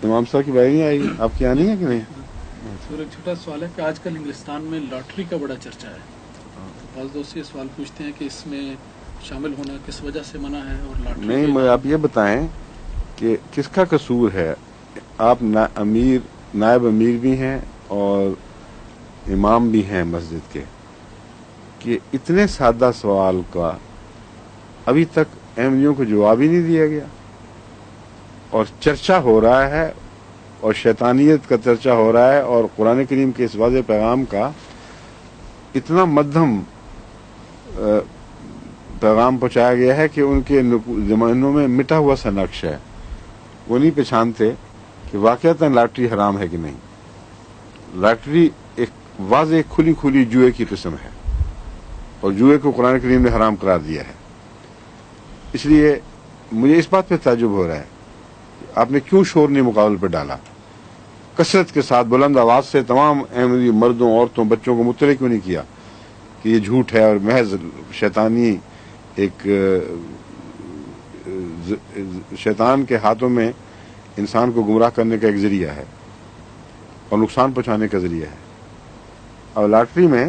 امام صاحب کی باری نہیں آئے گی، آپ کی آنی ہے کہ نہیں؟ سر ایک چھوٹا سوال ہے کہ آج کل انگلستان میں لاٹری کا بڑا چرچا ہے، تو بعض دوست یہ سوال پوچھتے ہیں کہ اس میں شامل ہونا کس وجہ سے منع ہے، اور لاٹری نہیں، مجھے آپ یہ بتائیں کہ کس کا قصور ہے؟ آپ نائب امیر بھی ہیں اور امام بھی ہیں مسجد کے، کہ اتنے سادہ سوال کا ابھی تک احمدیوں کو جواب ہی نہیں دیا گیا، اور چرچا ہو رہا ہے، اور شیطانیت کا چرچا ہو رہا ہے، اور قرآن کریم کے اس واضح پیغام کا اتنا مدھم پیغام پہنچایا گیا ہے کہ ان کے ذہنوں میں مٹا ہوا سا نقش ہے، وہ نہیں پہچانتے کہ واقعتاً لاٹری حرام ہے کہ نہیں۔ لاٹری ایک واضح کھلی جوئے کی قسم ہے، اور جوئے کو قرآن کریم نے حرام قرار دیا ہے۔ اس لیے مجھے اس بات پہ تعجب ہو رہا ہے کہ آپ نے کیوں شور نے مقابل پہ ڈالا، کثرت کے ساتھ بلند آواز سے تمام احمدی مردوں، عورتوں، بچوں کو مطلع کیوں نہیں کیا کہ یہ جھوٹ ہے اور محض شیطانی ایک شیطان کے ہاتھوں میں انسان کو گمراہ کرنے کا ایک ذریعہ ہے اور نقصان پہنچانے کا ذریعہ ہے۔ اور لاٹری میں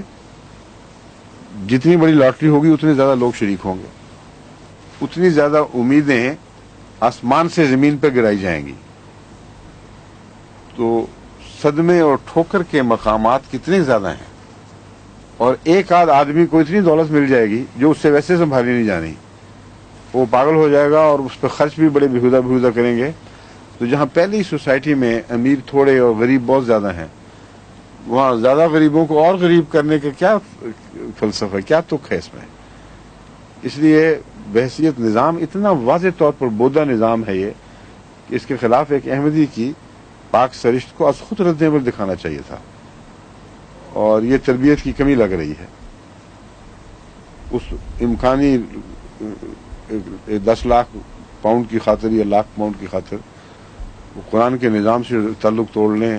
جتنی بڑی لاٹری ہوگی اتنے زیادہ لوگ شریک ہوں گے، اتنی زیادہ امیدیں آسمان سے زمین پہ گرائی جائیں گی، تو صدمے اور ٹھوکر کے مقامات کتنے زیادہ ہیں، اور ایک آدھ آدمی کو اتنی دولت مل جائے گی جو اس سے ویسے سنبھالی نہیں جانی، وہ پاگل ہو جائے گا اور اس پہ خرچ بھی بڑے بےہودہ کریں گے۔ تو جہاں پہلی سوسائٹی میں امیر تھوڑے اور غریب بہت زیادہ ہیں، وہاں زیادہ غریبوں کو اور غریب کرنے کا کیا فلسفہ، کیا تک ہے اس میں؟ اس لیے بحثیت نظام اتنا واضح طور پر بودھا نظام ہے یہ کہ اس کے خلاف ایک احمدی کی پاک سرشت کو از خود رد عمل دکھانا چاہیے تھا، اور یہ تربیت کی کمی لگ رہی ہے۔ اس امکانی 10 لاکھ پاؤنڈ کی خاطر یا لاکھ پاؤنڈ کی خاطر وہ قرآن کے نظام سے تعلق توڑ لیں،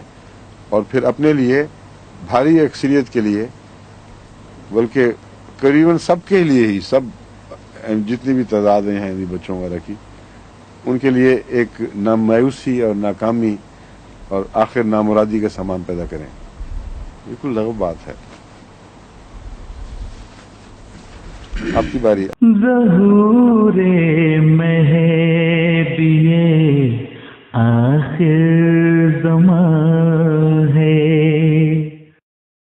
اور پھر اپنے لیے بھاری اکثریت کے لیے، بلکہ قریباً سب کے لیے ہی، سب جتنی بھی تعدادیں ہیں بچوں وغیرہ کی، ان کے لیے ایک مایوسی اور ناکامی اور آخر نامرادی کا سامان پیدا کریں، بالکل لغو بات ہے۔ آپ کی باری ہے۔ ظہور مہدی آخر